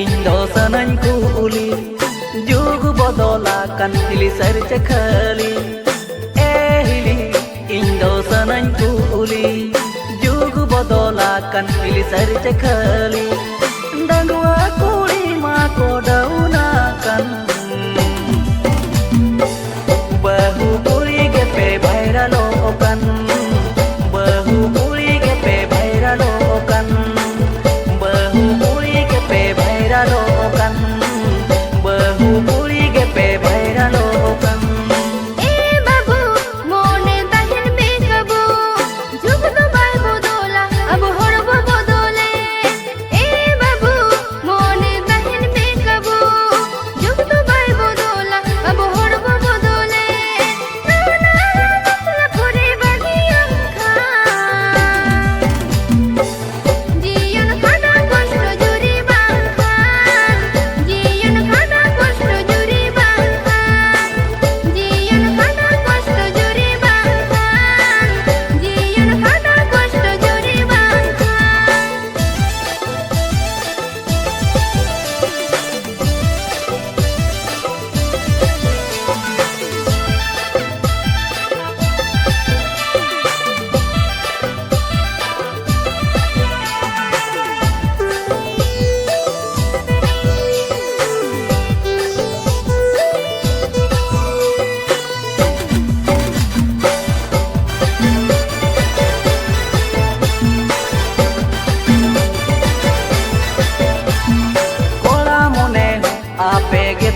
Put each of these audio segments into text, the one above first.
Indo sanany kuli Jug bodola kan hili sarcha khali hili Indo sanany kuli Jug bodola kan hili sarcha khali Dangwa kuli ma ko dauna kan Bahu kuli gepe bhaira lokan Bahu kuli gepe bhaira lokan Bahu kuli gepe bhaira lokan Bahu kuli gepe bhaira lokan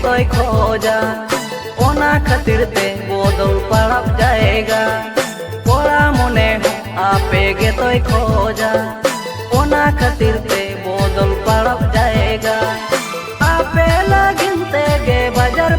Toy khoja ona khatir te bodol parab jayega pora mone ape ge toy khoja ona khatir te bodol parab jayega ape lagin te ge bajar